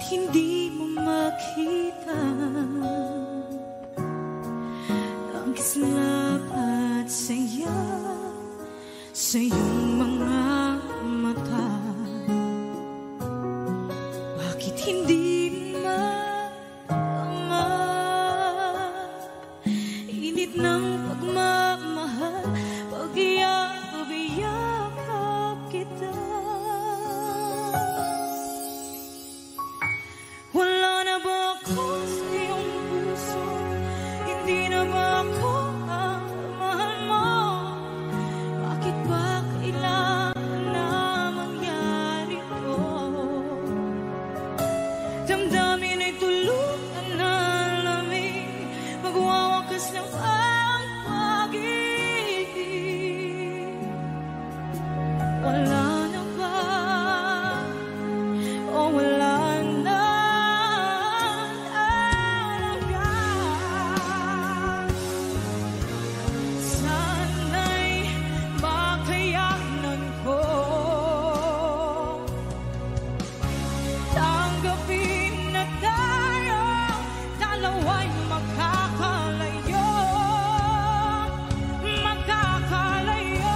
hindi mo makita ang kislap at saya sa iyong mga mata. Bakit hindi maama init ng pagmamahal pag iyakap kita? Wala na ba ako sa iyong puso? Hindi na ba ako ang mahal mo? Bakit ba kailangan na mangyari to? Damdamin ay tuluyan na lamig, magwawakas ng ang pag-ibig. Wala na ba? O wala na? Sana'y makayanan ko tanggapin na tayo dalawa'y magkakalayo, magkakalayo.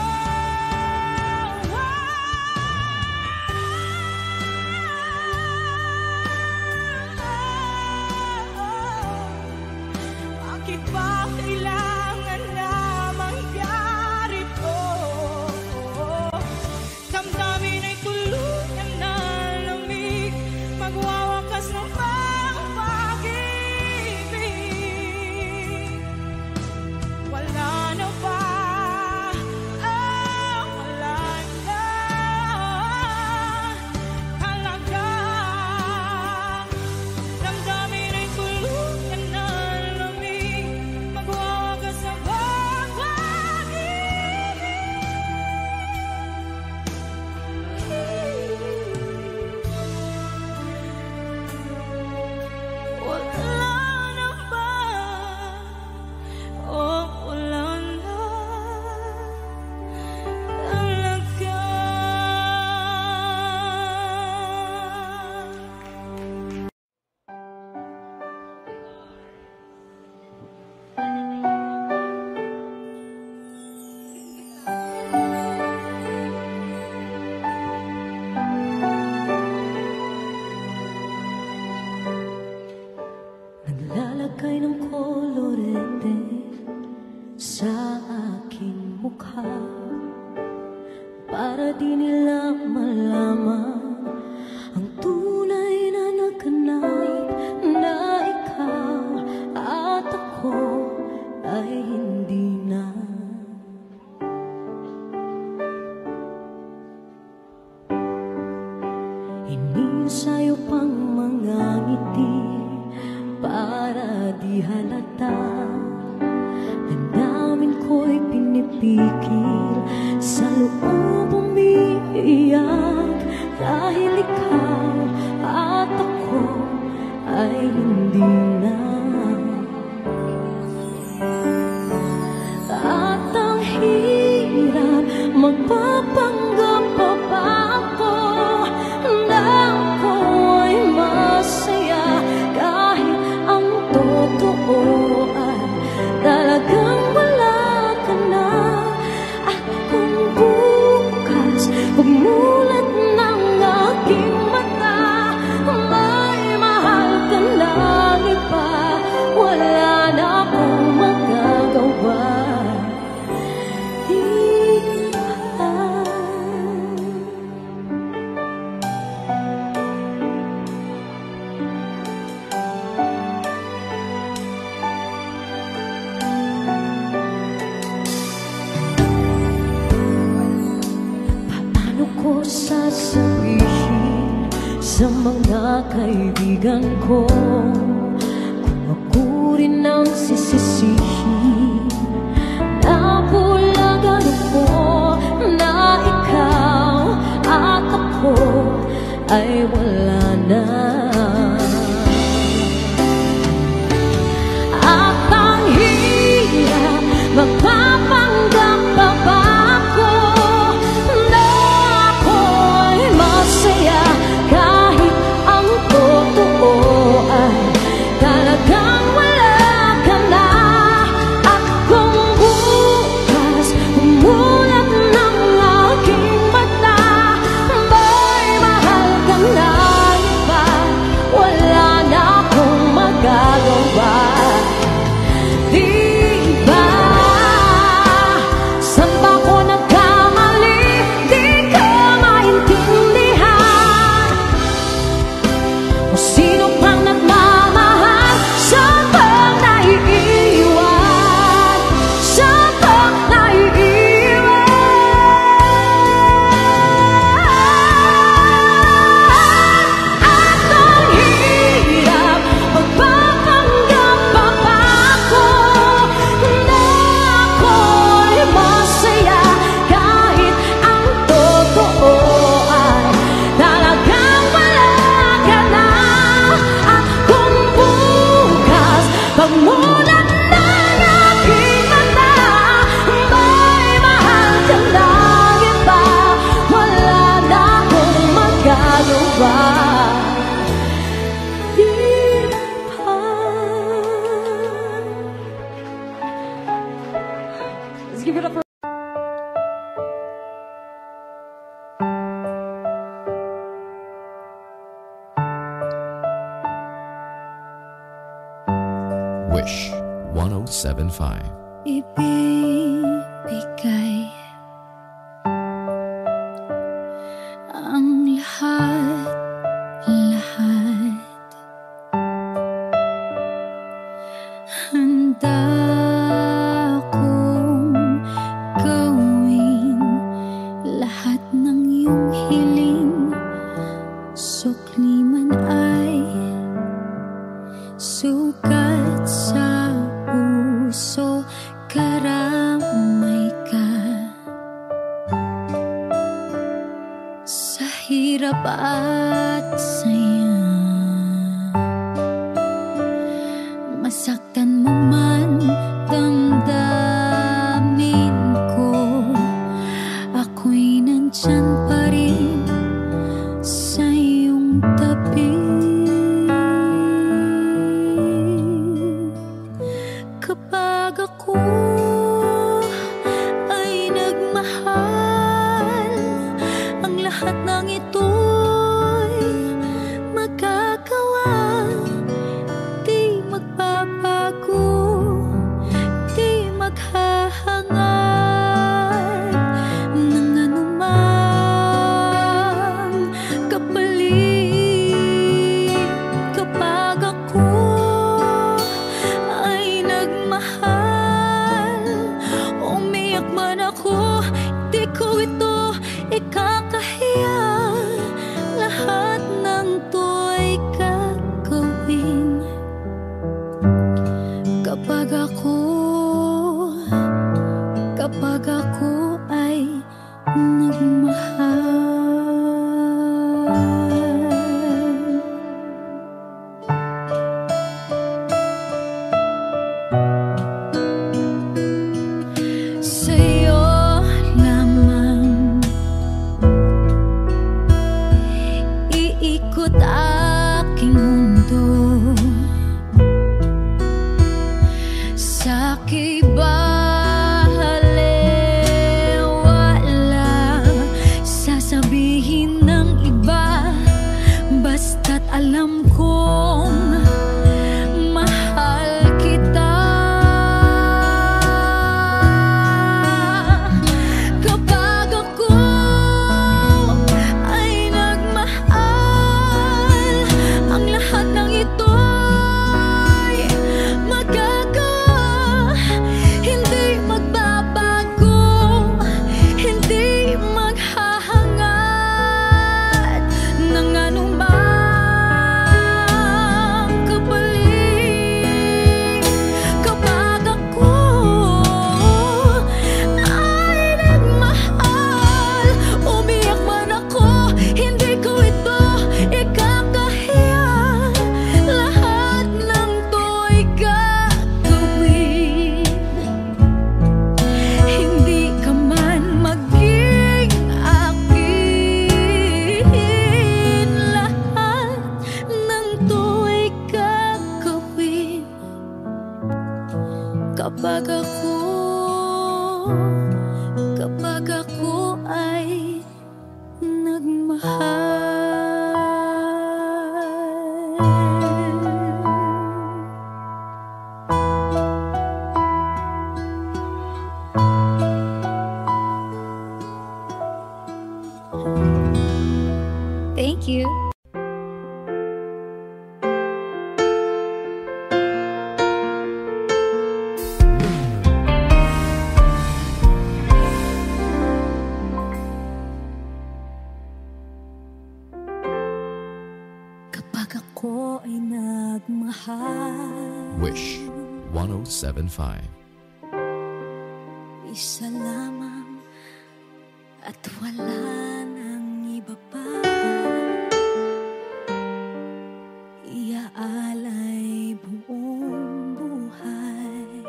Bakit ba kailangan na mangyari to? Damdamin ay tuluyan na lamig, magwawakas ng pag-ibig. Wala na ba? Wala na talaga. Damdamin ay tuluyan na lamig, magwawakas ng pag-ibig. Wala na ba? O wala na talaga. Naglalagay ng kolorete sa aking mukha para di nila malaman ang tunay na naganap, na ikaw at ako ay hindi na. Inisayo pang mga ngiti para di halata. Damdamin ko'y pinipigil, sa loob umiiyak, dahil ikaw at ako ay hindi na. At ang hirap magpapanggap pa ba ako na ako ay masaya, kahit ang totoo ay talagang wala ka na. At kung bukas pagmulat ng aking mata, may mahal ka ng iba, wala na akong magagawa. Paano ko sasabihin sa mga kaibigan ko kung ako rin ang sisisihin? Napulagan ako na ikaw at ako ay wala na. At ang hirap magpapanggap pa ba ako na ako'y masaya, kahit ang totoo 1075. Ibibigay ang lahat-lahat. Handa kong gawin lahat ng iyong hiling. Sukli man ay sugat sa puso, karamay ka sa hirap at saya. Masaktan mo man damdamin ko, ako'y nandyan pa rin sa iyong tabi. Kapag ako ay nagmahal, ang lahat ng ito'y magagawa. Di magbabago, di maghahangad ng anumang kapalit. Kapag ako ay nagmahal, umiyak man ako, di ko ito ikakahiya. Lahat ng to'y gagawin kapag ako ay nagmahal. Sa'yo lamang iikot aking mundo. Sa'ki balewala sasabihin ng iba, basta't alam kong mahal kita. Kapag ako ay nagmahal, ang lahat ng ito'y magagawa. Hindi magbabago, hindi maghahangad ng anumang kapalit. Kapag ako ay nagmahal, umiyak man ako, hindi ko ito ikakahiya. Lahat ng to'y gagawin, hindi ka man maging akin. Lahat ng to'y gagawin kapag ako ay nagmahal. Thank you. Kapag ako ay nagmahal, Wish 1075. isa lamang at wala nang iba pa. Iaalay buong buhay,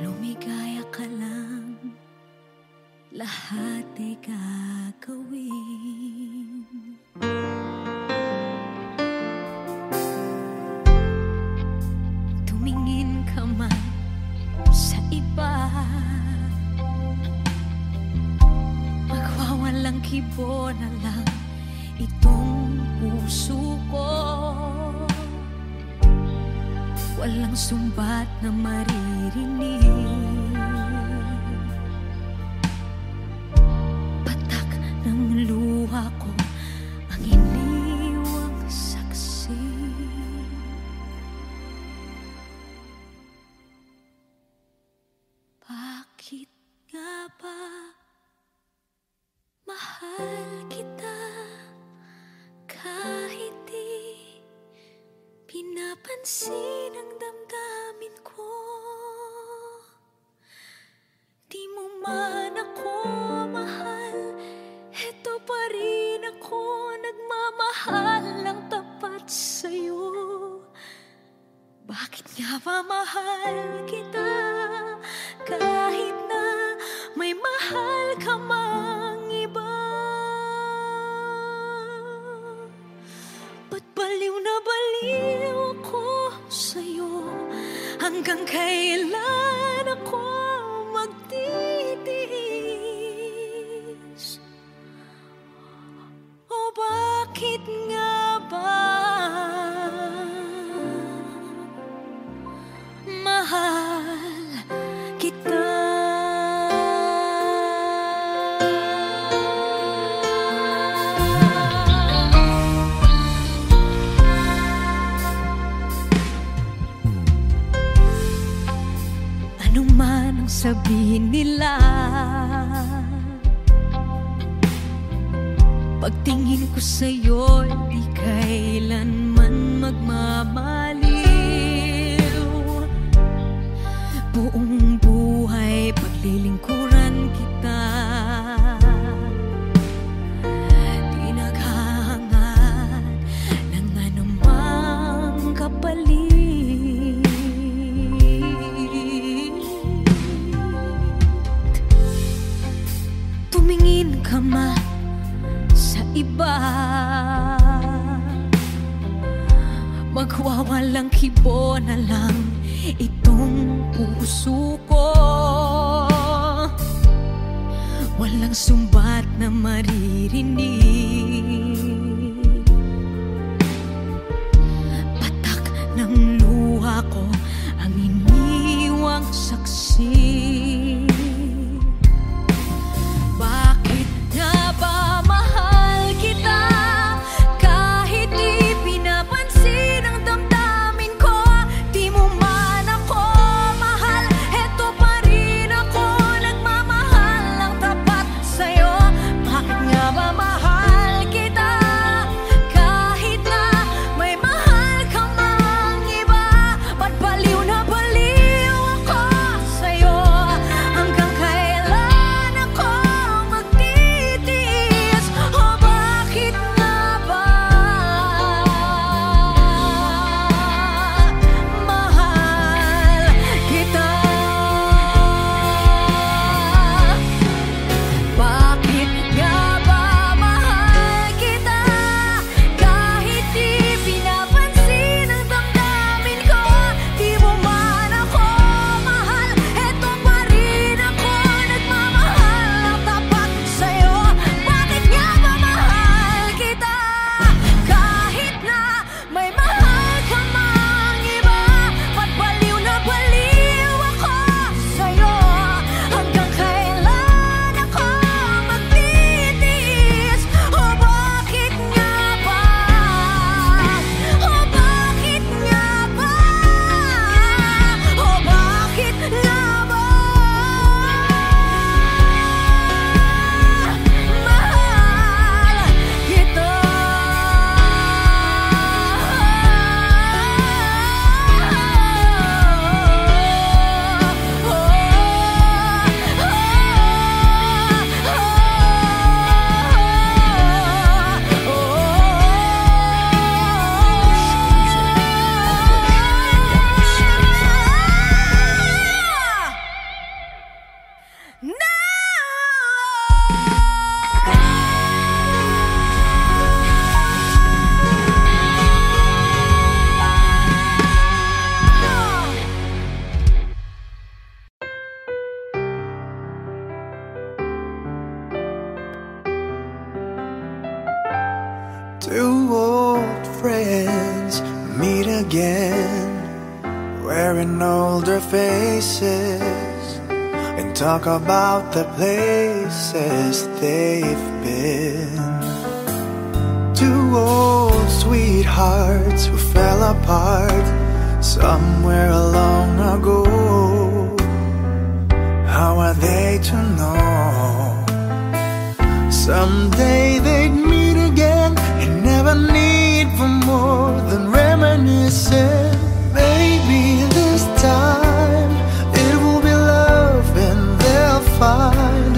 lumigaya ka lang, lahat ay gagawin. Tumingin ka man sa iba, magwawalang kibo na lang itong puso ko. walang sumbat na maririnig. Patak ng luha ko ang iniwang saksi. Bakit nga ba mahal kita kahit di pinapansin ang damdamin ko? Di mo man ako mahal, eto pa rin ako nagmamahal ng tapat sa'yo. Bakit nga ba mahal kita kahit na may mahal ka mang iba? Ba't baliw na baliw ako sa'yo? Hanggang kailan ako magtitiis? O bakit nga ba mahal kita? Ano man ang sabihin nila, pagtingin ko sa'yo, di kailanman magmamaliw. Buong buhay paglilingkuran kita, di naghahangad ng anumang kapalit. Tumingin ka man sa iba, magwawalang kibo na lang itong puso ko. Walang sumbat na maririnig. Patak ng luha ko ang iniwang saksi. Bakit nga ba mahal kita kahit di pinapansin ang damdamin ko? Di mo man ako mahal, eto pa rin ako nagmamahal ng tapat sa'yo. Bakit nga ba mahal kita kahit na may mahal ka mang iba? Ba't baliw na baliw ako sa'yo? Hanggang kailan ako magtitiis? O bakit nga ba mahal kita? Bakit nga ba mahal kita kahit di pinapansin ang damdamin ko? Di mo man ako mahal, eto pa rin ako nagmamahal ng tapat sa'yo. Bakit nga ba mahal kita kahit na may mahal ka mang iba? Ba't baliw na baliw ako sa'yo? Hanggang kailan ako magtitiis? O bakit nga ba? O bakit nga ba? O bakit nga ba mahal kita? Two old friends meet again. wearing older faces and talk about the places they've been. Two old sweethearts who fell apart somewhere long ago. How are they to know? Someday they'd meet again and never need for more than reminiscing. Maybe this time it will be love and they'll find.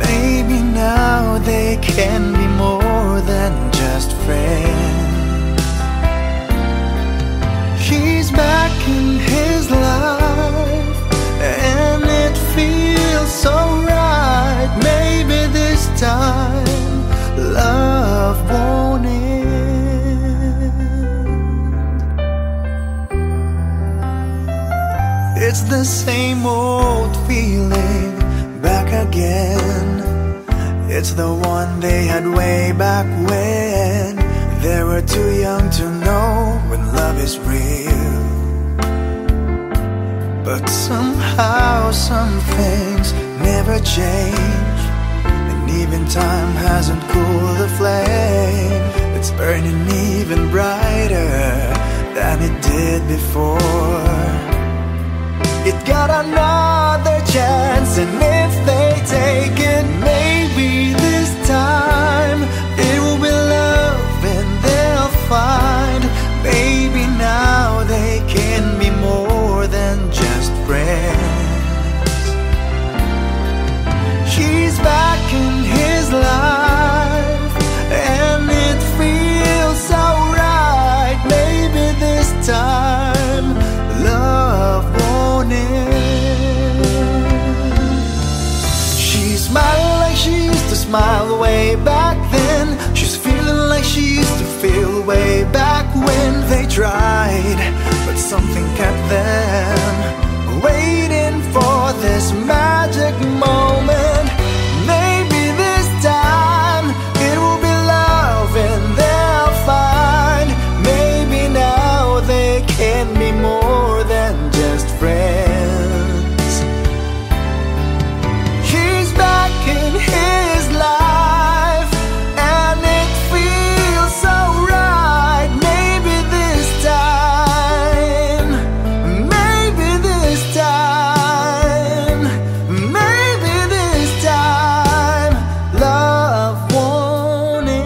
Maybe now they can be more than just friends. She's back in his life and it feels so right. Maybe this time love won't end. It's the same old feeling back again. It's the one they had way back when they were too young to know when love is real. But somehow some things never change, and even time hasn't cooled the flame. It's burning even brighter than it did before. It got another chance, and if they take it, maybe this time it will be love and they'll find. Maybe now they can be more than just friends. She's back in his life and it feels so right. Maybe this time love won't end. She's smiling like she used to smile way back then. She's feeling like she used to feel way back when they tried, but something kept them waiting for this magic moment. Maybe this time it will be love and they'll find. Maybe now they can be more than just friends. She's back in his life and it feels so right. Maybe this time, maybe this time, maybe this time love won't end.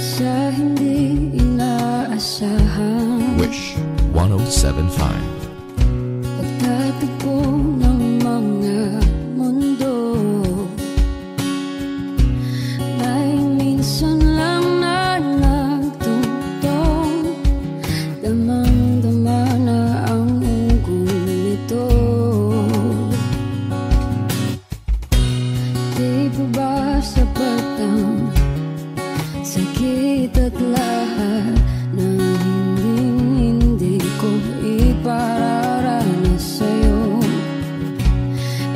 Sa hindi inaasahan, Wish 1075. pagtatagpo ng mga mundo, may minsan lang na nagtungtong. Damang-dama na ang ugol nito. Di pa ba sapat ang sakit at lahat ng hindi ko ipararanas sa'yo?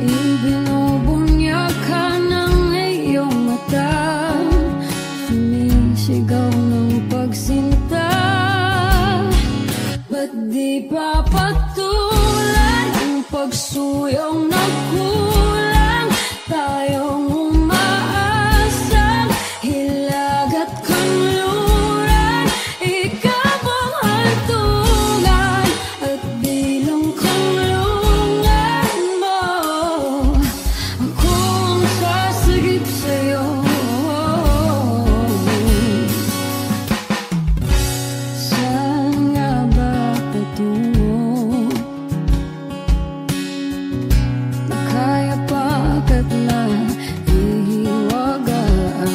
Ibinubunyag ka ng iyong mata, sumisigaw ng pagsinta. Ba't di pa patulan ang pagsuyong ng kulang? Tayong umaasang hilag at kanluran. Ikaw ang hantungan at bilang kanlungan mo. Akong sasagip sa'yo. Saan nga ba patungo? Nakaya pagkat na ihiwagaan.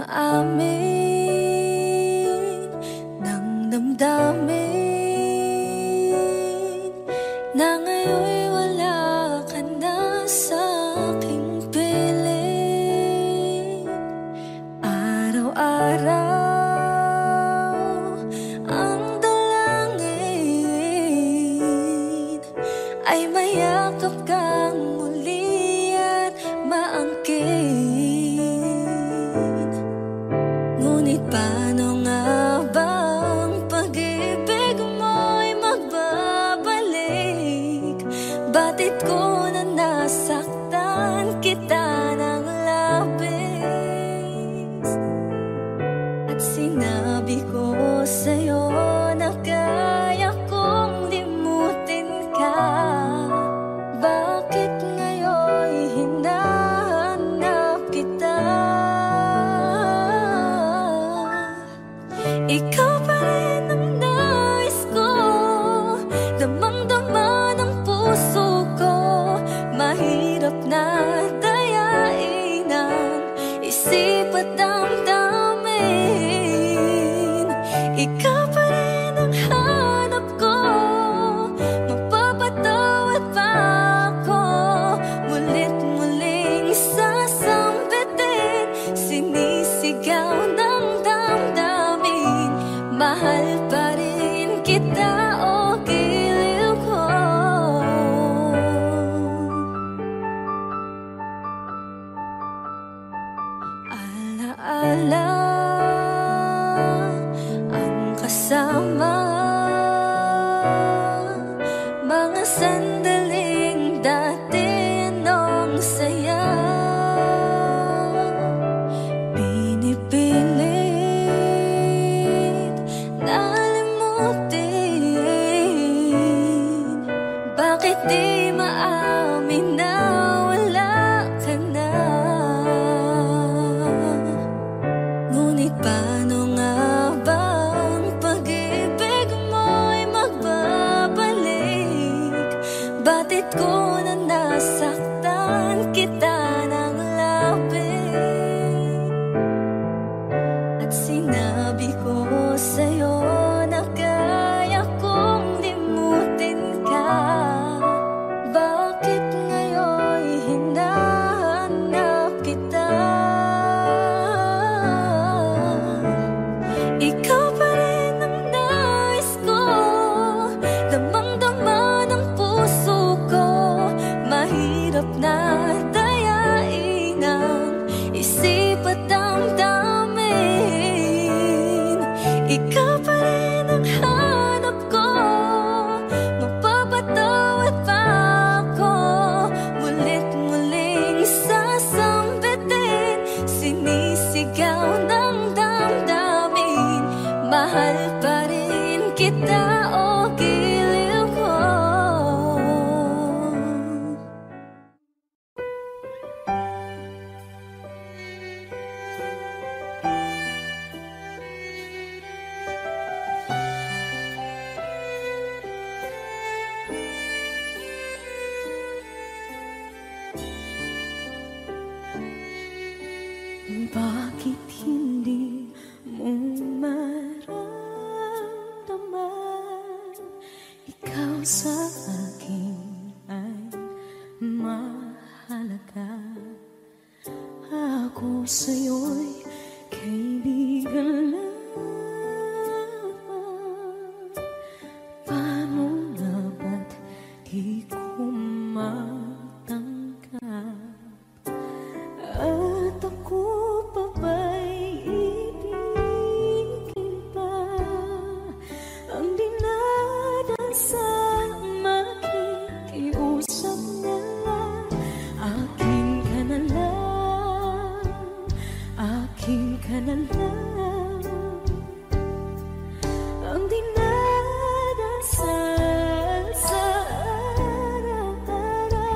maamin ng damdamin na ngayon'y wala ka na sa aking piling. Araw-araw ang dalangin ay mayakap kang muli at maangkin. Ngunit paano nga bang pag-ibig mo'y magbabalik? Batid ko na nasaktan kita ng labis, at sinabi ko sa'yo na kaya kong limutin ka. Bakit ngayon'y hinahanap kita? Ikaw pa rin ang nais ko, damang-dama ng puso ko. Mahirap na dayain ang isip at damdamin. Ikaw pa rin ang hanap ko, magpapatawad pa ako. Mulit-muling sasambitin, sinisigaw ng damdamin. Mahal pa rin kita, o giliw ko. Alaala ang kasama, mga sandaling dati nung saya. Pinipilit na limutin, bakit di maamin na wala ka na? Ngunit paano nga bang pag-ibig mo'y magbabalik? Batid ko na nasaktan kita ng labis, at sinabi ko sa'yo na kaya kong limutin ka. Bakit ngayon'y hinahanap kita? Ikaw pa rin ang nais ko, damang-dama ng puso ko. Mahirap na dayain ang isip at damdamin. Ikaw pa rin ang hanap ko, magpapatawad pa ako. Mulit-muling sasambitin, sinisigaw ng damdamin. Mahal pa rin kita, o giliw ko. Bakit hindi mo maramdaman? Ikaw sa akin ay mahalaga. Ako sa'yo'y kaibigan lamang. Paano nga ba't di ko matanggap? At ako pa ba'y ibigin pa? Ang dinadasal, makikiusap na lang. Akin ka na lang, akin ka na lang. Ang dinadasal sa araw-araw,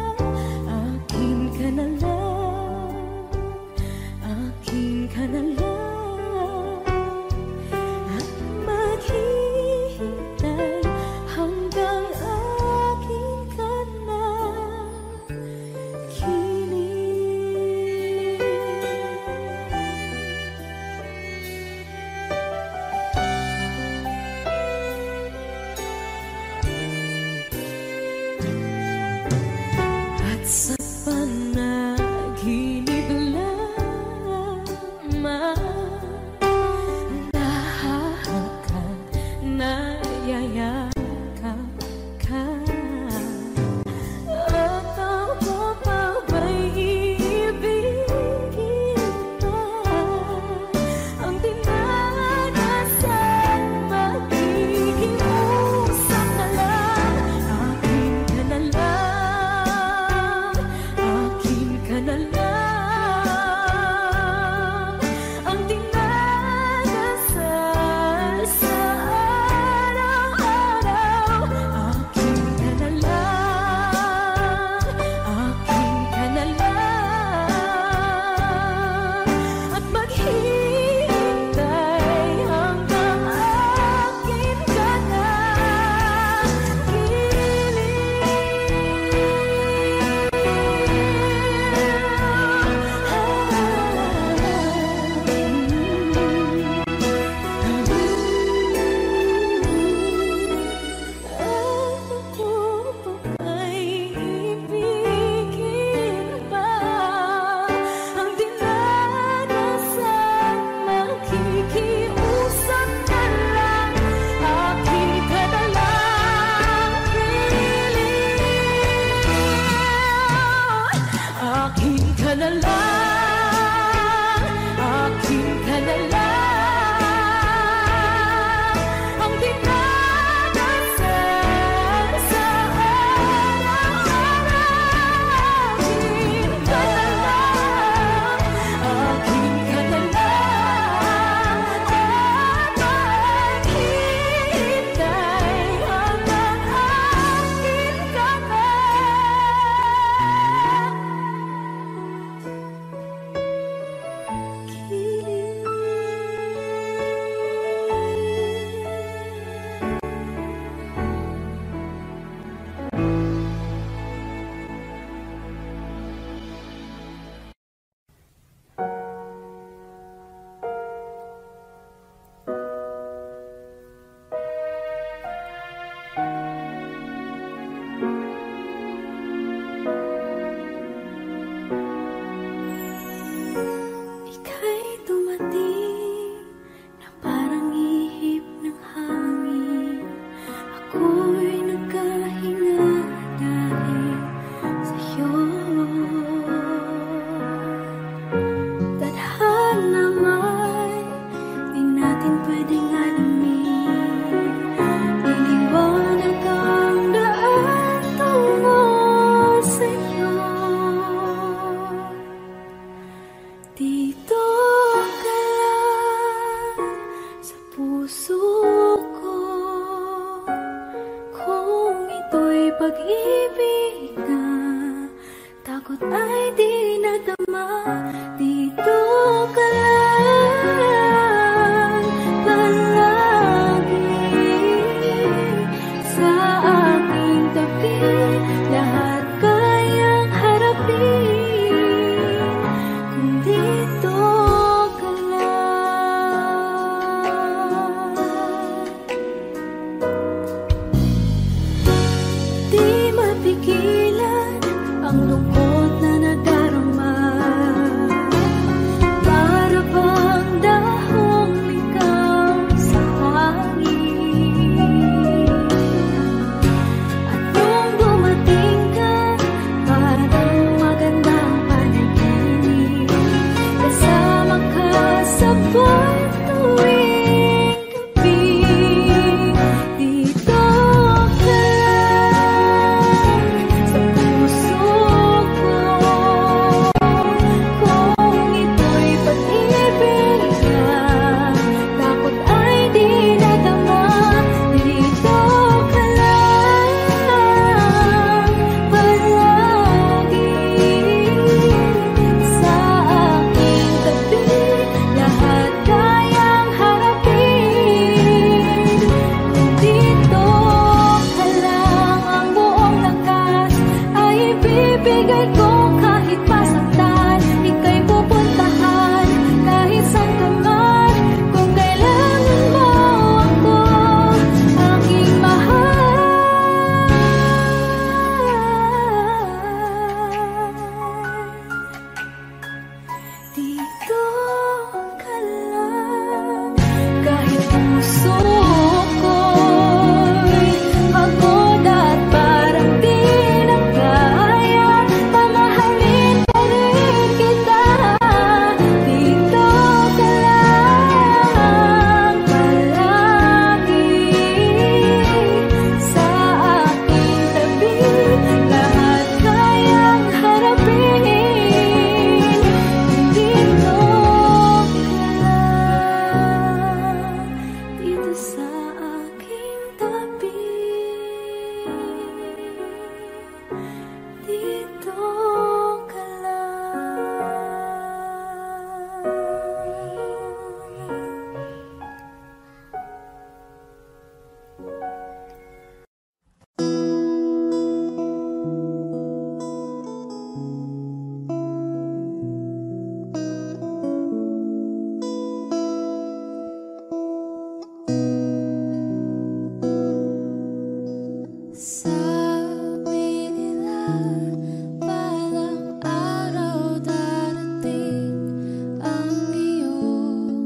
Balang araw darating ang iyong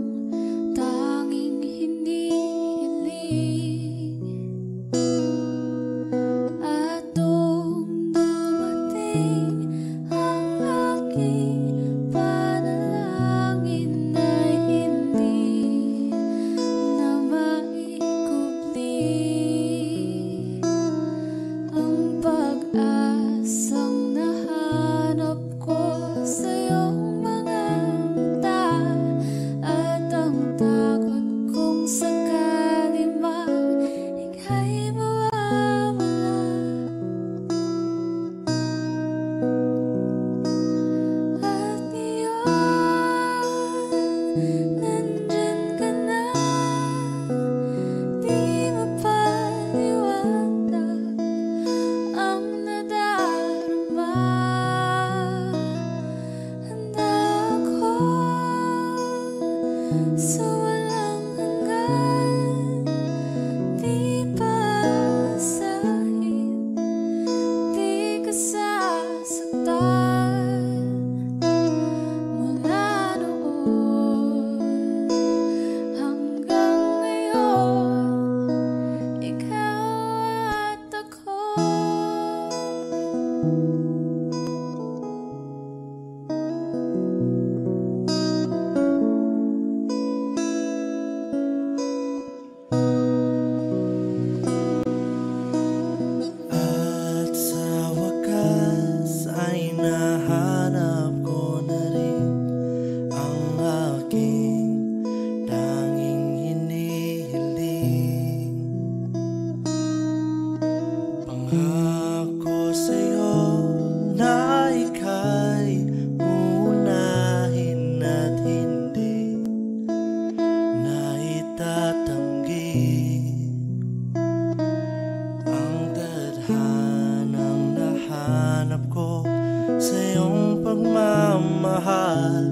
tanging hinihiling. At nung dumating ang aking panalangin ay hindi na maikubli. Ang pag-asang nahanap ko sa iyong mga mata at ang takot kong sakali mang ika'y mawawala. At ngayon, nandyan ka na, di mapaliwanag ang nadarama. Handa ako sa walang hanggan, di paasahin, di ka sasaktan. Mula noon hanggang ngayon, ikaw at ako. At sa wakas ay nahanap ko na rin ang aking tanging hinihiling. Pangako sa'yo na ika'y uunahin at hindi na itatanggi. Ang tadhanang nahanap ko sa iyong pagmamahal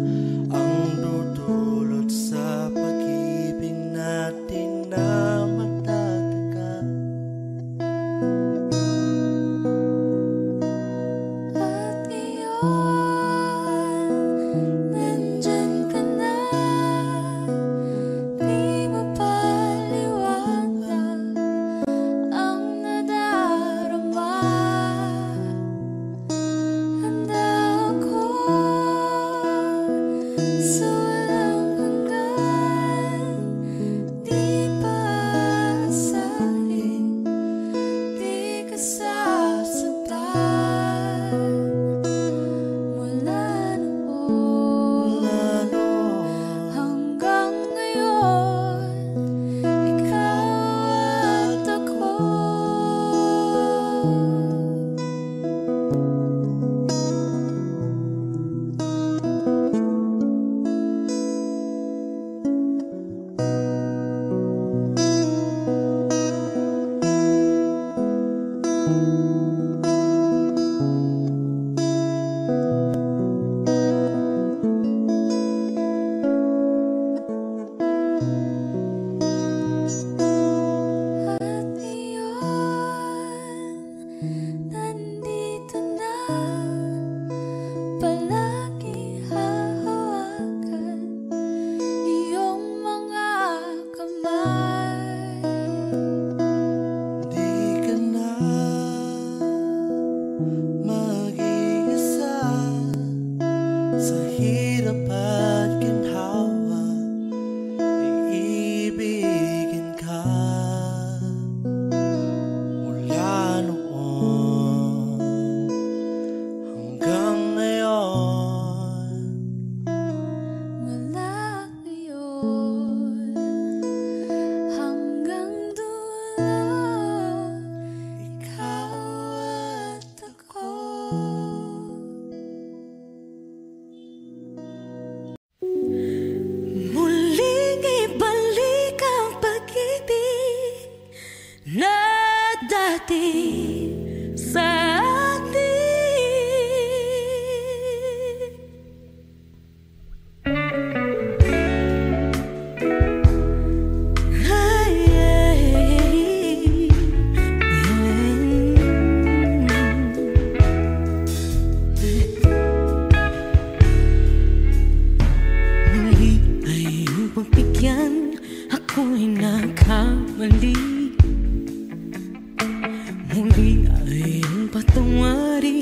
ang dudulot sa pag-ibig natin na matatagal. At ngayon, nandyan ka na, di mapaliwanag ang nadarama. Handa ako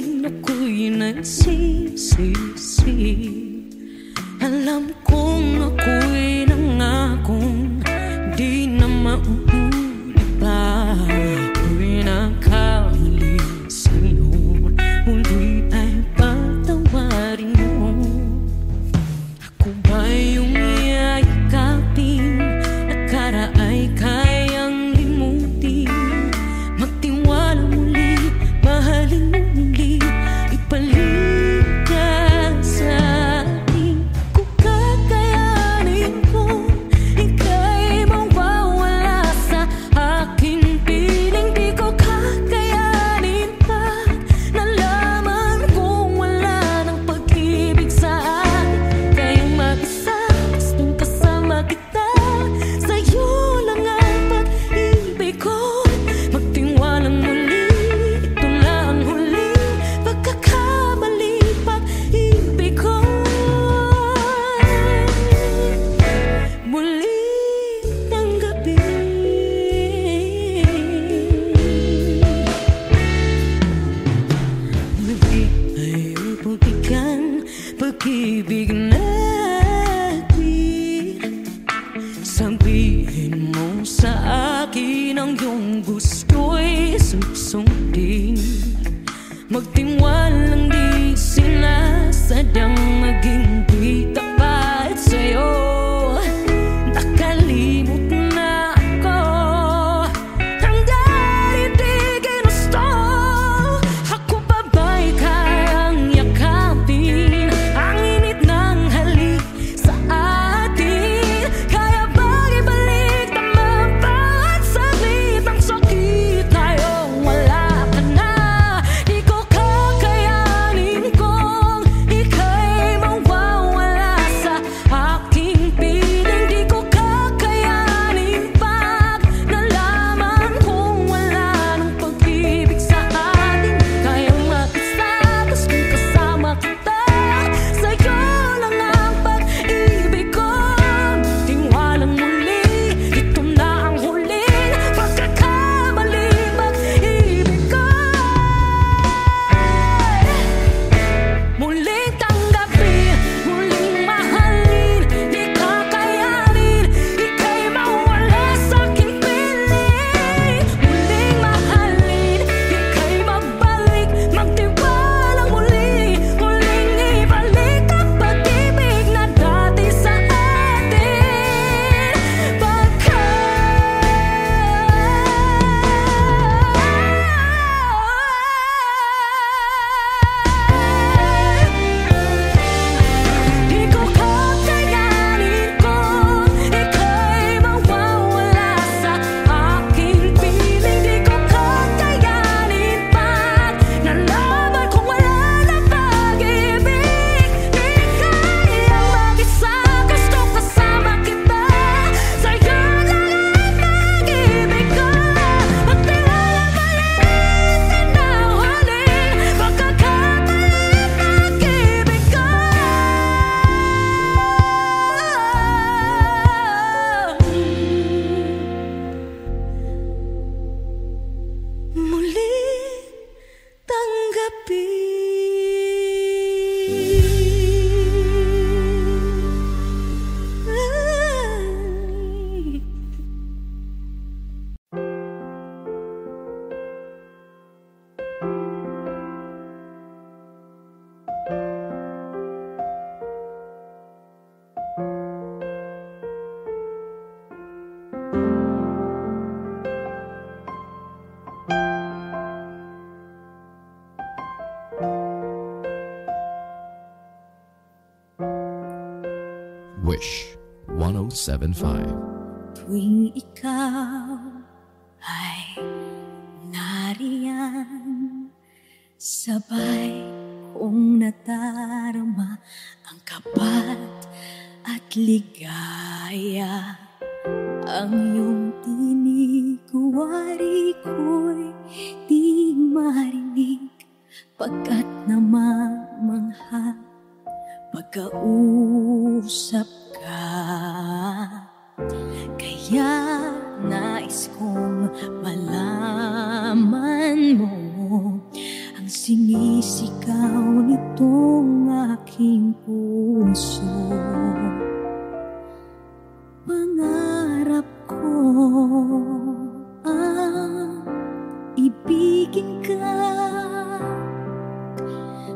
rin ako'y nagsisisi. Alam kong ako'y nangakong di na mauulit pa. Ako'y nakamali sa'yo, muli ay patawarin mo. Ako ba yung yayakapin, akala ay kayang limutin? Magtiwala muli, mahalin mo muli, ibalik ka sa akin. Kung kakayanin ko, ika'y mawawala sa akin. Piling di ko kakayanin pa, nalaman kong wala ng pag-ibig sa akin. Kaya mag-isa, gustong kasama kita, sa'yo lang ang pag-ibig ko. Magtiwalang muli, ito na ang huling pagkakamali, pag-ibig ko. Muling tanggapin. Muli ay upupikan pag-ibig natin. Sabihin mo sa akin ang iyong gusto'y susundin. Magtiwalang di sinasadyang maging di tapat sa'yo. Nakalimot na ako, hanggang hindi ginusto. Ako pa ba'y kayang yakapin ang init ng halik sa atin? Kaya bang ibalik naman bawat saglit ang sakit ngayong wala ka na? Di ko kakayanin kung ika'y mawawala sa aking piling. Di ko kakayanin pag nalaman kong wala ng pag-ibig sa atin. Kaya mag-isa, gustong kasama kita, sa'yo lang ang pag-ibig ko. Tiwalang muli, ito na ang huling pagkakamali, pag-ibig ko. Muling tanggapin, muling mahalin, di kakayanin, ika'y mawala sa aking piling. Muling mahalin, ika'y mabalik, magtiwalang muli, muling ibalik ang pag-ibig na dati sa atin. Di ko kakayanin kung ika'y mawawala sa aking piling. Di ko kakayanin pag nalaman kong wala na pag-ibig. Di kaya mag-isa, gusto kasama kita, sa'yo lang ang pag-ibig ko. Magtiwala balik na huling pagkakamali, pag-ibig ko. Muling tanggapin. Wish 1075. Tuwing ikaw ay nariyan, sabay kong nadarama ang kapat at ligaya. Ang iyong tinig, wari ko'y di marinig, pagkat namamangha pagkausap ka. Kaya nais kong malaman mo ang sinisip sigaw nitong aking puso. Pangarap ko ang ibigin ka,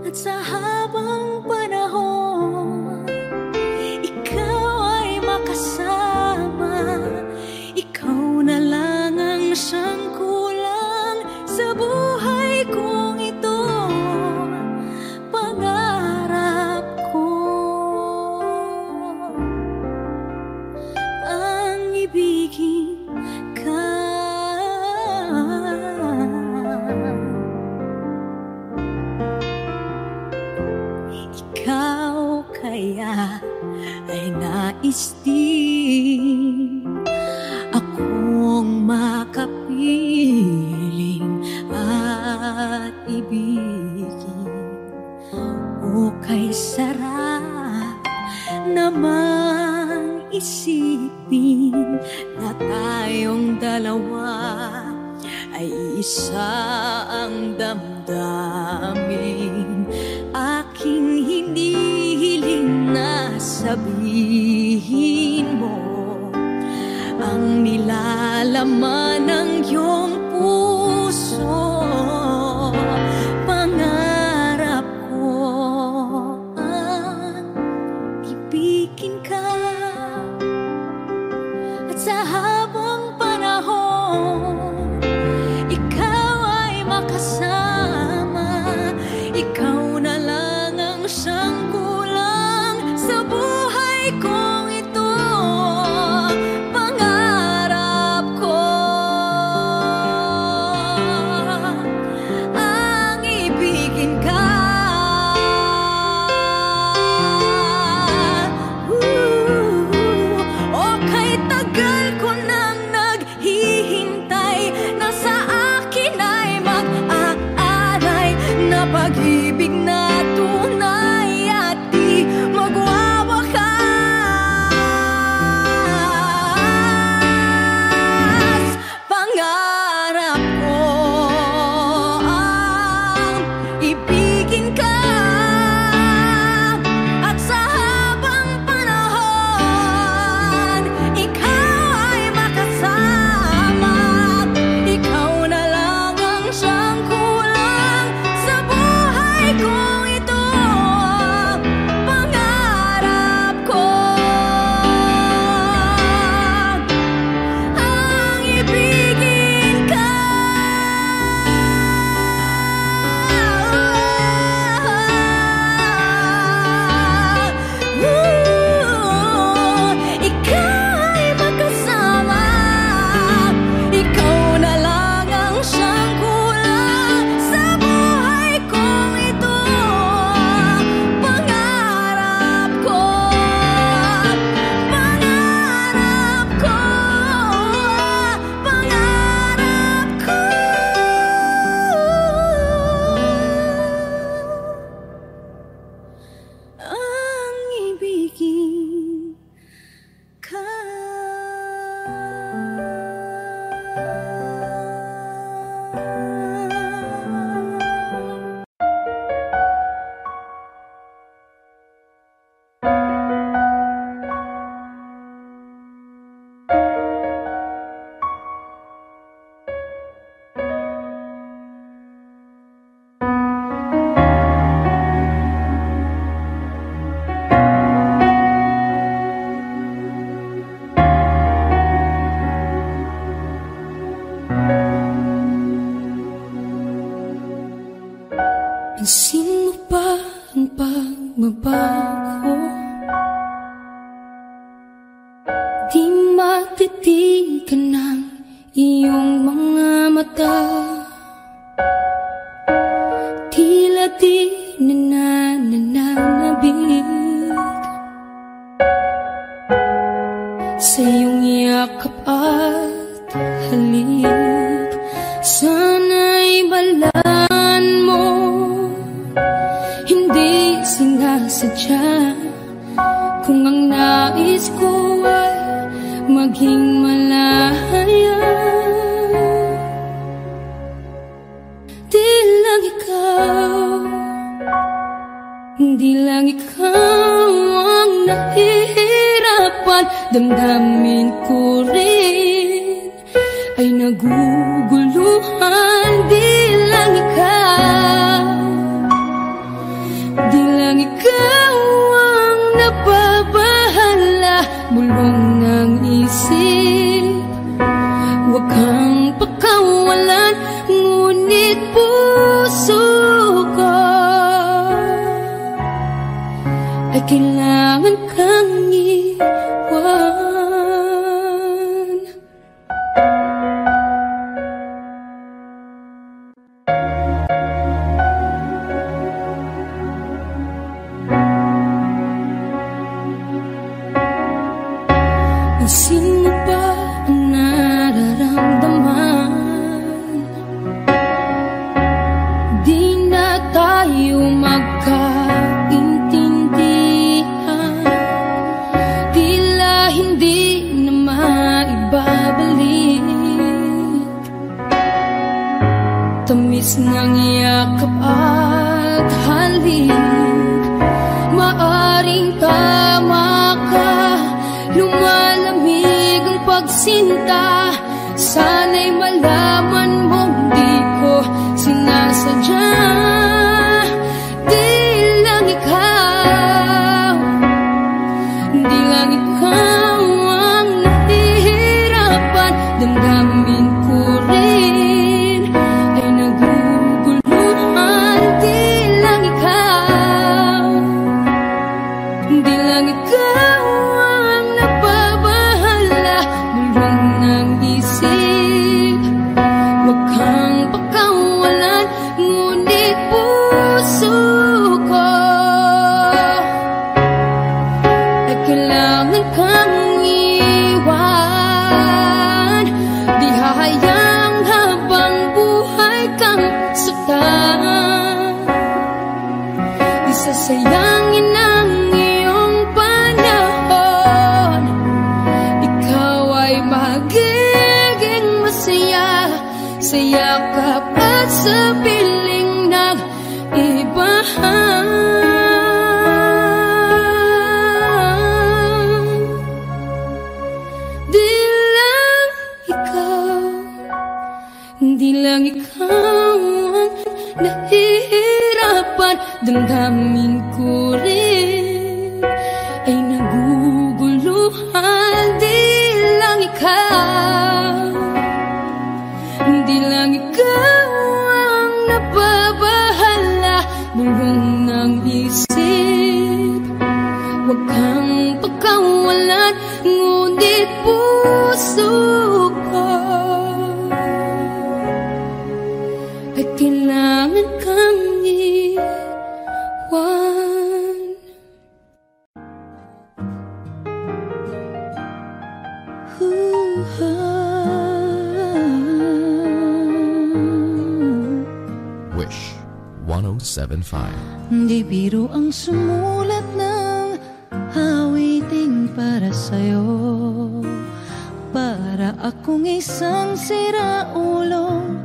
at sa habang panahon ikaw ay makasama. Ikaw na lang ang siyang kulang sa buhay kong ito. Pangarap ko ang ibigin ka. Ikaw kaya ay nais din akong makapiling at ibigin. O kay sarap namang isipin na tayong dalawa ay isa ang damdamin. Aking hinihiling na sabihin mo ang nilalaman ng iyong puso. Pangarap ko ang ibigin ka, at sa habang panahon ikaw ay makasama. Ikaw na lang ang siyang kulang sa buhay kong ito. Pangarap ko ang ibigin ka. O kay tagal ko nang naghihintay na sa akin ay mag-aalay na pag-ibig na tunay at di magwawakas. Pangarap ko ang ibigin ka, at sa habang panahon ikaw ay makasama. Ikaw na lang ang siyang kulang sa buhay kong ito. Pangarap ko ang ibigin ka. Ikaw ay makasama. Ikaw na lang ang siyang kulang sa buhay kong ito. Pangarap ko, pangarap ko, pangarap ko ang ibigin ka. Pansin mo ba ang pagbabago? Di matitigan ng iyong mga mata. Tila di nananabig sa iyong yakap at halik. Sana'y balaan mo, hindi sinasadya. Kung ang nais ko ay maging malaya, di lang ikaw Hindi lang ikaw ang nahihirapan, damdamin ko rin ay naguguluhan. Di lang ikaw, di lang ikaw ang nababahala, bulong ng isip. Huwag kang pakawalan, ngunit puso ko ay kailangan kang iwan. Sino ba ang nararamdaman? Di na tayo magkaintindihan, tila hindi na maibabalik. Tamis ng yakap at halik, maaring tama ka, lumalamig ang pagsinta. Sana'y malaman mong di ko sinasadya. Di lang ikaw, di lang ikaw ang nahihirapan, damdamin ko rin ay naguguluhan. Di lang ikaw, di lang ikaw ang nababahala, bulong ng isip. Huwag kang pakawalan, ngunit puso ko ay kailangan kang iwan. Di hahayang habang buhay kang saktan, di sasayangin ang iyong panahon. Ikaw ay magiging masaya sa yakap at sa piling nag-ibahan. Di lang ikaw, di lang ikaw ang nahihirapan, damdamin ko rin ay naguguluhan. Di lang ikaw, di lang ikaw ang nababahala, bulong ng isip. Huwag kang pakawalan, ngunit puso ko ay kailangan kang iwan. Wish 107.5. Di biro ang sumulat ng awiting para sa'yo, para akong isang siraulong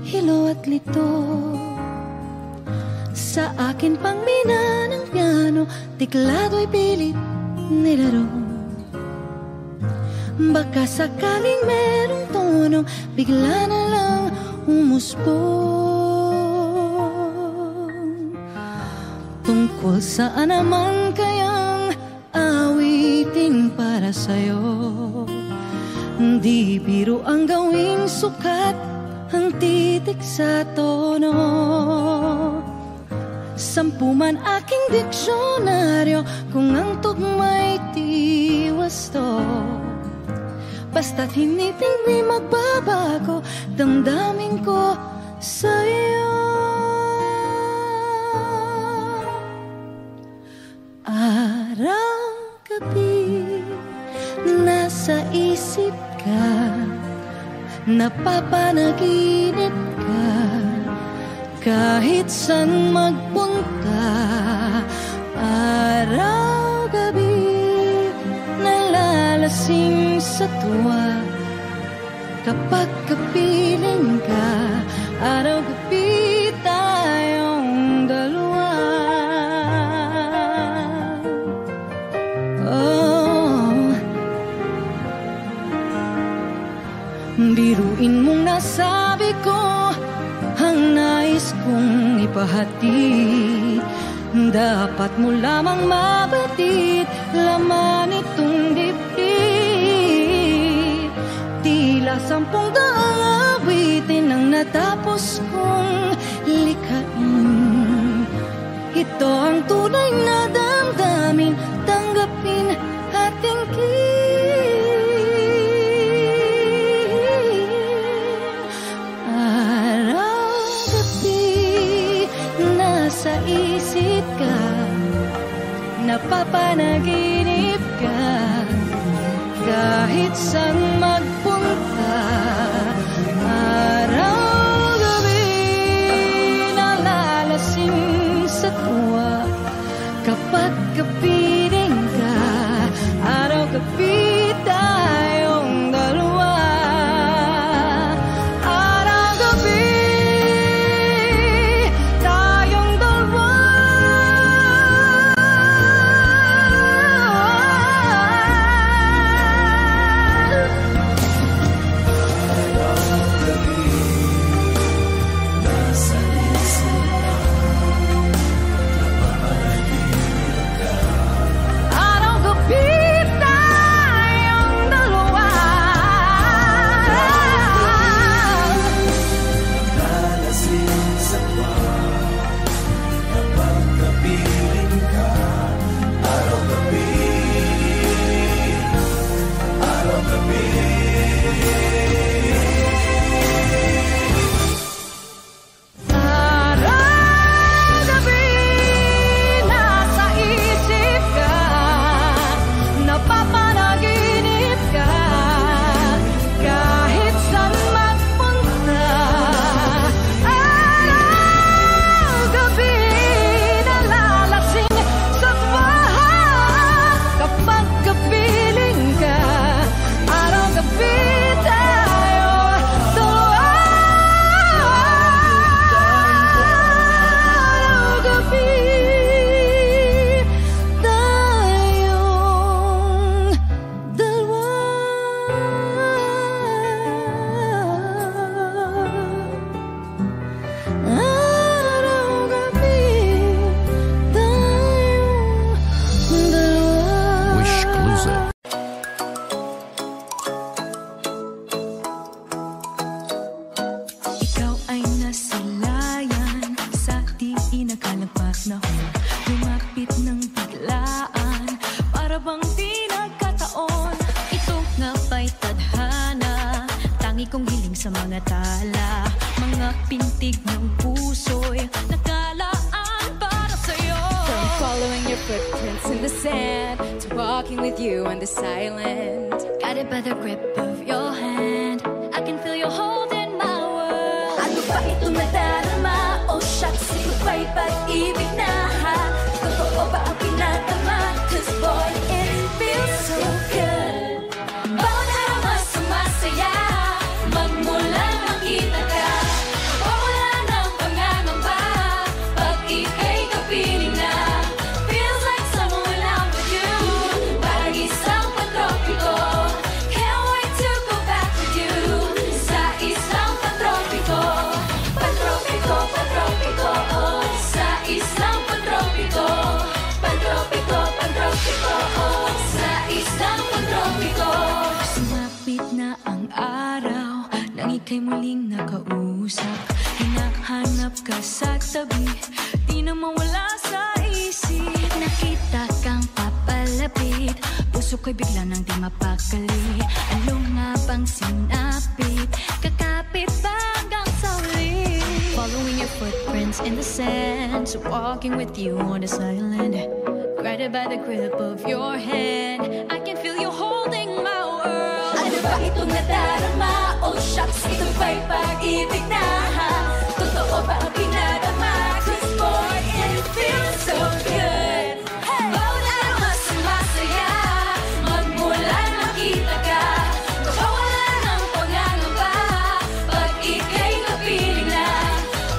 hilo at lito. Sa akin pang mina ng piano, tiklado'y pilit nilaro. Baka sakaling merong tono, bigla na lang umusbong. Tungkol saan naman kayang awitin para sa'yo? Di biro ang gawing sukat ang titik sa tono. 10 man aking diksyonaryo kung ang tugma'y di wasto. Basta't hiniting di magbabago, damdamin ko sa'yo. Araw-gabi nasa isip ka, napapanaginip ka, kahit saan magpunta. Araw-gabi nalalasing sa tuwa, kapag kapiling ka. Araw-gabi tayong dalawa. Tuwin mong nasabi ko ang nais kong ipahatid, dapat mo lamang mabatid laman itong dibdib. Tila 10 daang awitin ang natapos kong likhain. Ito ang tunay na damdamin, tanggapin at sa isip ka, napapanaginip ka, kahit saan magpunta. Araw-gabi nalalasing sa tuwa, kapag kapiling ka, araw-gabi tayong dalawa. Ika'y muling nakausap, hinahanap ka sa tabi, di na mawala sa isip. Nakita kang papalapit, puso ko'y bigla nang di mapakali. Ano nga bang sinapit, kakapit ba hanggang sa huli? Following your footprints in the sand, so walking with you on the silent, guided by the grip of your hand. I can feel you holding my world. Ano ba itong nadarama? Oh shucks, ito ba'y pag-ibig na? Totoo ba ang pinadama? 'Cause boy, it feels so good. Bawat araw mas sumasaya, magmula makita ka, mawala ng pangangamba, pag ika'y kapiling na.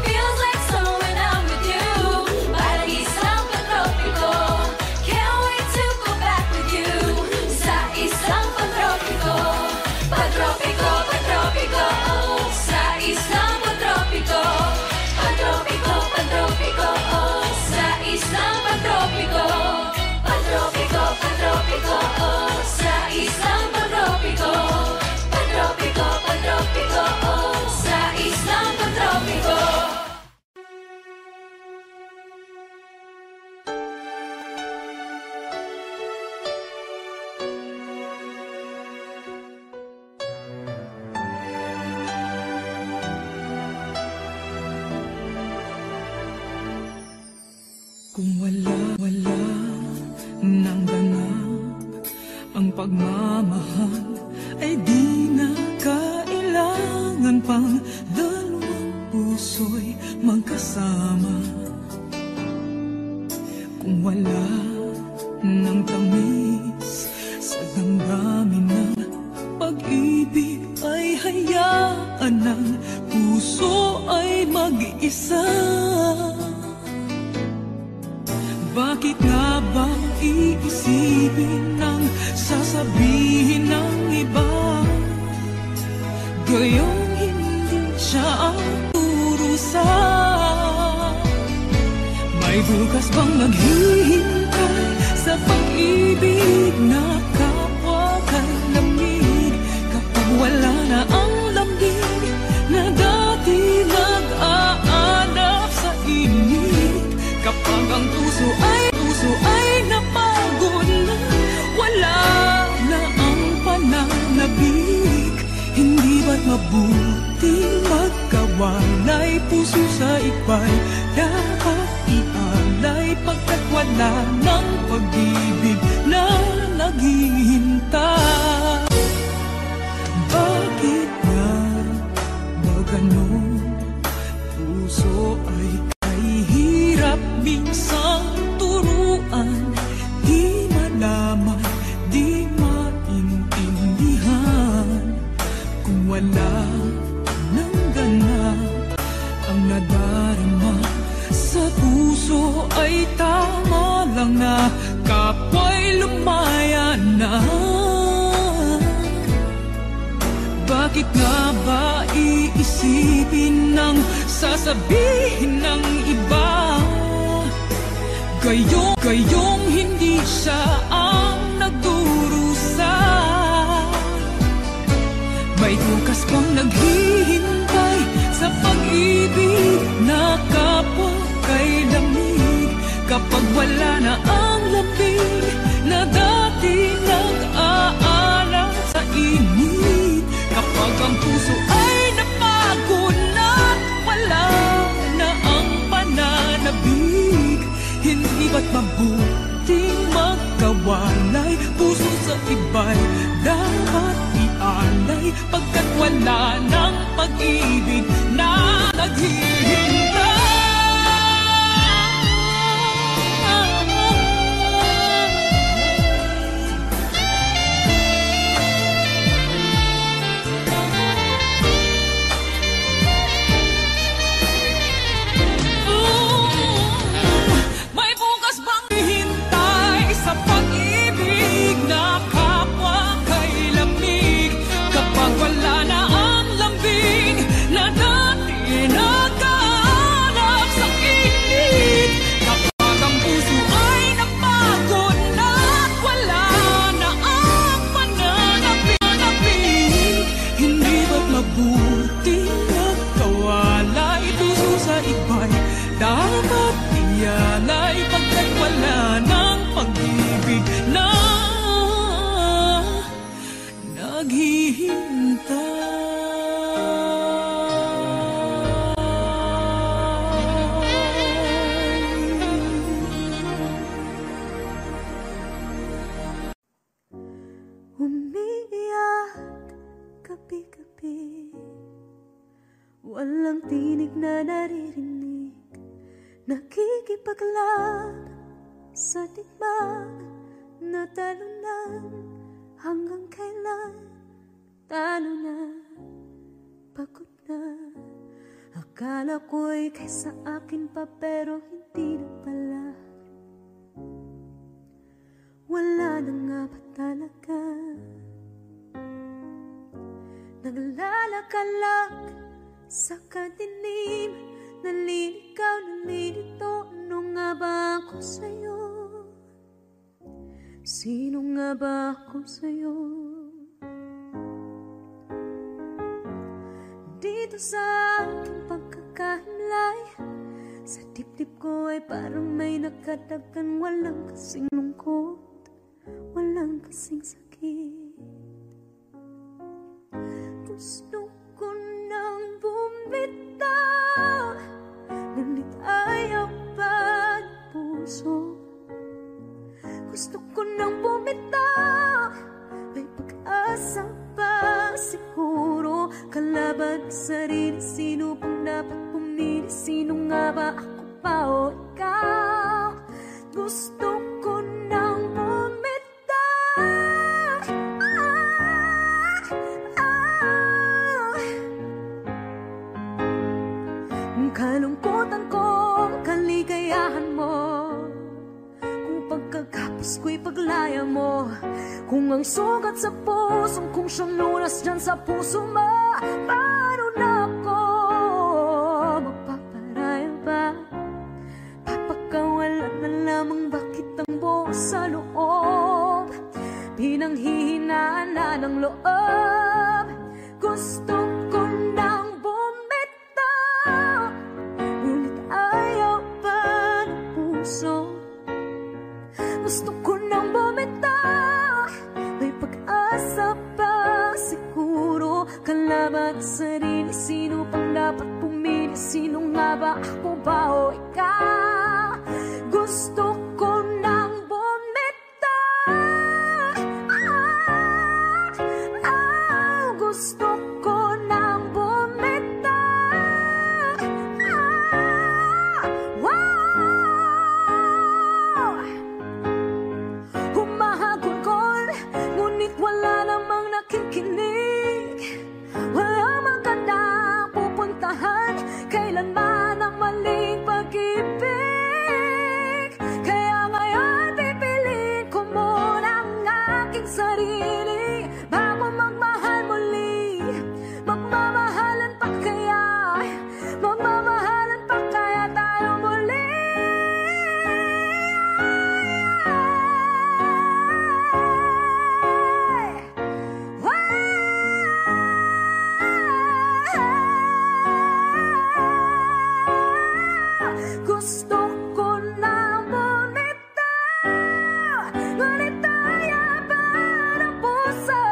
Feels like summer when I'm with you, parang isang pantropiko. Can't wait to go back with you, sa isang pantropiko. Pantropiko, pantropiko. Kung wala nang ganap ang pagmamahal, ay di na kailangan pang dalawang puso'y magkasama. Kung wala nang tamis sa damdamin ng pag-ibig, ay hayaan ng puso ay mag-isa. Bakit nga ba iisipin ng sasabihin ng iba, gayong hindi siya ang turusa? May bukas bang naghihintay sa pag-ibig na kapwa kay lamig, kapag wala na ang lambing na dati nag-aanap sa init? Kapag ang puso ay napagod na, wala na ang pananabik, hindi ba't mabuting magkawalay? Puso sa iba'y dapat ialay, pagkat wala ng pag-ibig na naghihintay. Bakit nga ba ganon? Puso ay hirap minsang turuan, di malaman, di maintindihan. Kung wala nang ganap ang nadarama sa puso, ay tama lang na kapwa'y lumaya na. Bakit nga ba iisipin ng sasabihin ng iba, gayong hindi siya ang nagdurusa? May bukas bang naghihintay sa pag-ibig na kapwa kay lamig, kapag wala na ang lambing na dati nag-aalala sa init? Kapag ang puso ay napagod na, wala na ang pananabik, hindi ba't mabuting magkawalay? Puso sa iba'y dapat ialay, pagkat wala ng pag-ibig na naghihintay. Dapat ialay, pagkat wala ng pag-ibig na naghihintay. Umiiyak gabi-gabi, walang tinig na naririnig, nakikipaglaban sa tikman na talunan. Hanggang kailan talo na, pagod na? Akala ko'y kaysa akin pa, pero hindi na pala. Wala na nga ba talaga? Naglalakalag sa kadiliman, naliligaw, nalilito. Ano nga ba ako sa'yo? Sino nga ba ako sa'yo? Dito sa aking pagkakahimlay, sa dibdib ko ay parang may nakadagan. Walang kasing lungkot, walang kasing sakit. Gusto ko nang bumitaw, ngunit ayaw pa ng puso. Gusto ko nang bumitaw, may pag-asa pa siguro. Kalaban ang sarili, sino pang dapat pumili? Sino nga ba, ako pa o ikaw? Gusto ko nang bumitaw. Ang kalungkutan ko, kaligayahan mo. Kung pagkagapos ko'y paglaya mo. Kung ang sugat sa puso, kung siyang lunas dyan sa puso mo, paano na ako magpaparaya ba? Papakawalan na lamang, bakit ang buo sa loob? Pinanghihinaan na ng loob. Gusto ko nang bumitaw, ngunit ayaw pa ng puso. Gusto ko nang bumitaw, may pag-asa pa siguro. Kalaban ang sarili, sino pang dapat pumili? Sino nga ba, ako ba o ikaw? Gusto ko nang bumitaw. Gusto ko nang bumitaw. Humahagulgol, ngunit wala namang nakikinig. Wala magandang pupuntahan, kailanman ang maling pag-ibig. Kaya ngayon pipiliin ko muna ang aking sarili bago magmahal muli. Magmamahalan pa kaya? Magmamahalan pa kaya tayo muli? Gusto ko nang bumitaw, ngunit ayaw pa ng puso.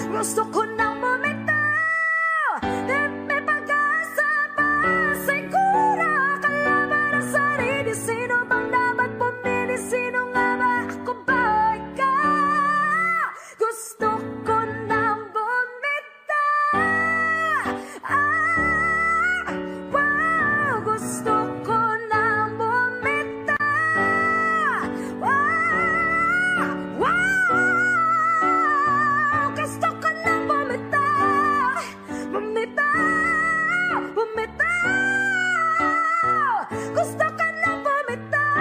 Gusto ko nang bumitaw, may pag-asa pa siguro. Kalaban ang sarili, sino bang dapat pumili? Sino nga ba, ako ba o ikaw? Gusto ko nang bumitaw. Gusto ko nang bumitaw. Gusto ko nang bumitaw. Bumitaw. Gusto ko nang bumitaw.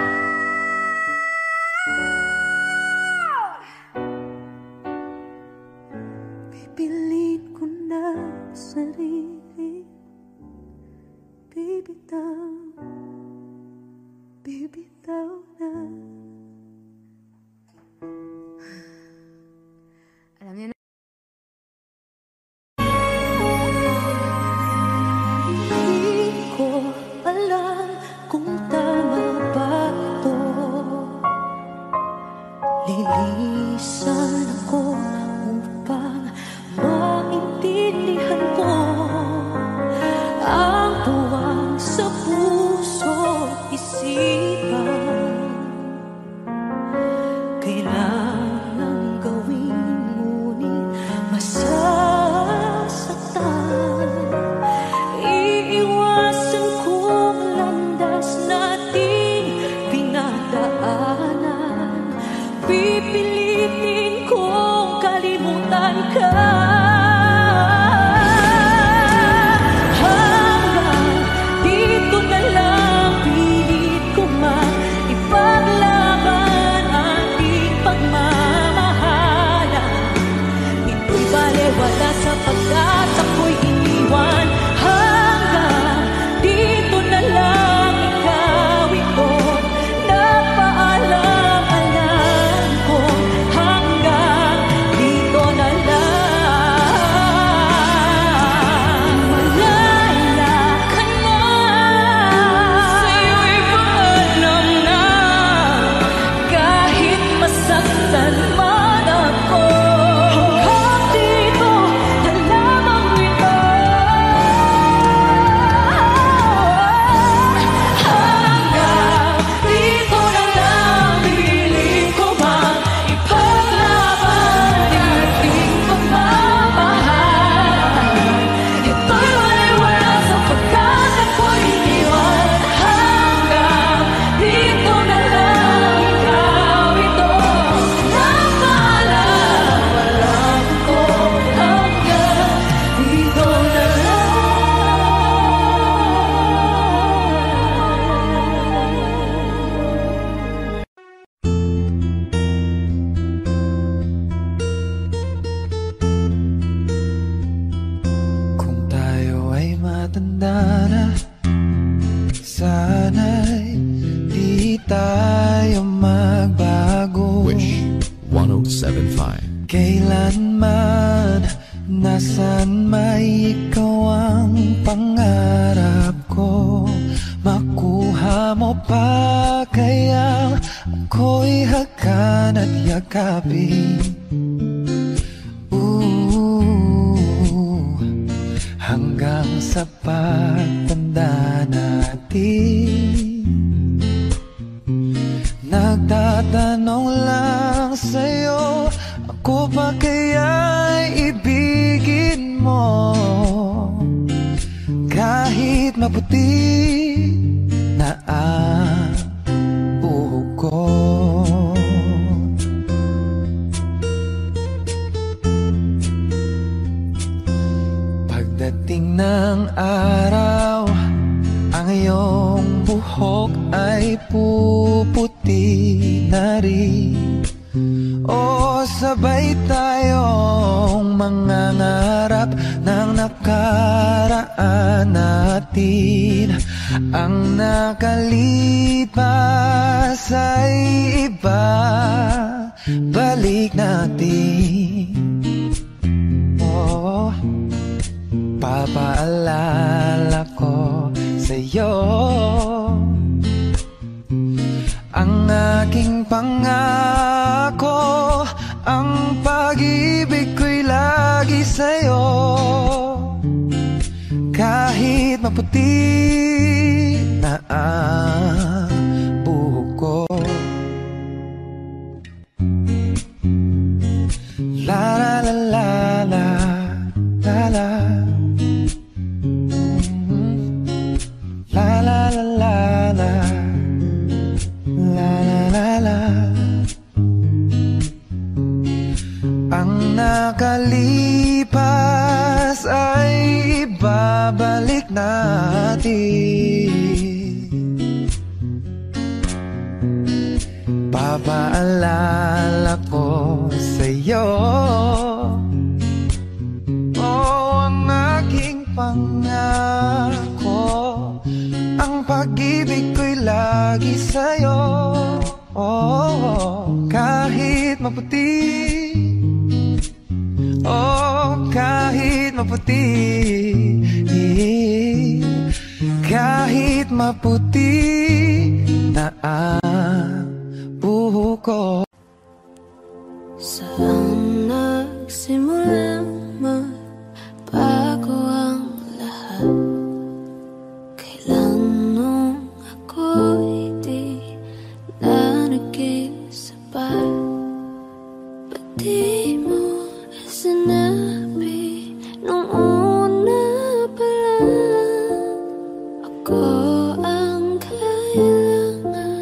Pipiliin ko na sarili. Bibitaw, bibitaw na. Alam niyo na. Hindi ko alam kung tama ba ito. Lilisan ako upang maintindihan ko ang buwang sa puso isipan. Kailangan gawin, ngunit masasaktan. Iiwasan kong landas nating pinagdaanan. Pipilitin kong kalimutan ka. Wala sapagkat ako'y iniwan. Hanggang dito na lang, ikaw ito. Napaalam-alam ko tayo magbago. Wish 107.5. Kailanman, nasan may ikaw ang pangarap ko. Makuha mo pa kaya ako'y hakan at yakapin. Hanggang sa pagtanda natin. Nagtatanong lang sa'yo, ako ba kaya'y ibigin mo? Kahit maputi na ang buhok ko. Pagdating ng araw, ang iyong buhok ay puputi na rin. O sabay tayong mangangarap ng nakaraan natin. Ang nakalipas ay iba, balik natin. Oh, papaalala ko sa'yo ang aking pangako, ang pag-ibig ko'y lagi sa'yo. Kahit maputi na ang buhok ko. La la la la la la la. La la la la la. La la la la. Ang nakalipas ay ibabalik natin. Papaalala ko sa'yo, oh, ang aking pangako, ang pag-ibig ko'y lagi sa'yo. Oh, kahit maputi, oh, kahit maputi, kahit maputi na ang buhok ko. Saan nagsimulang magbago ang lahat? Kailan nung ako'y di na nag-iisapat? Ba't di mo sinabi nung una pa lang? Ako ang kailangan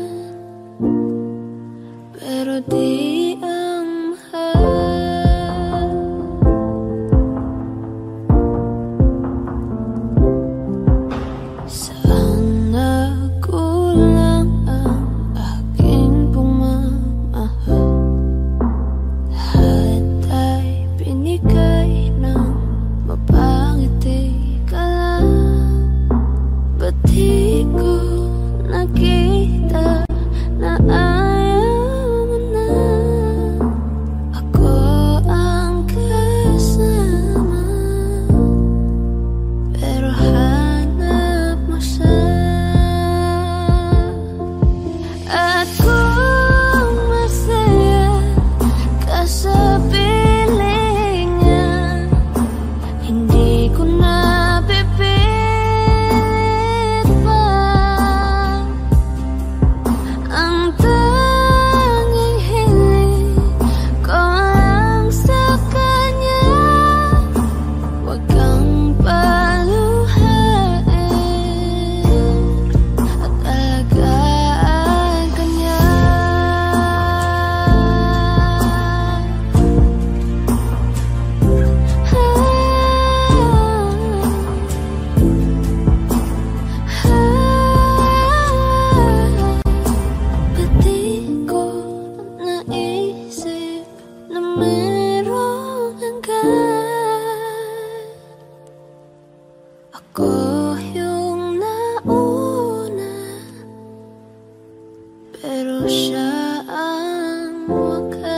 pero siya ang wakas.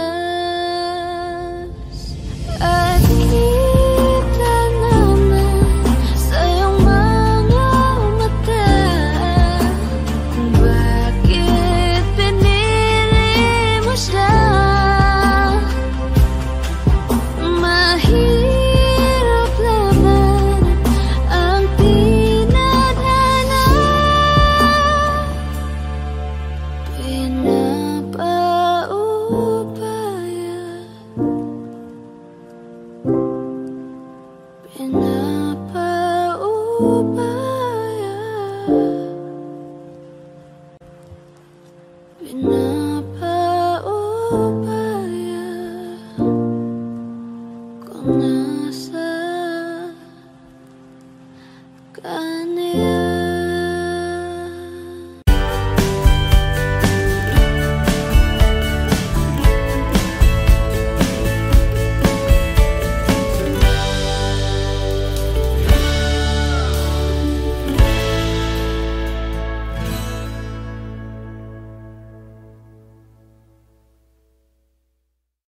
At kita naman sa iyong mga mata kung bakit pinili mo siya. Mahirap labanan ang tinadhana, pinapaubaya, pinapaubaya, pinapaubaya. Kung nasa kanila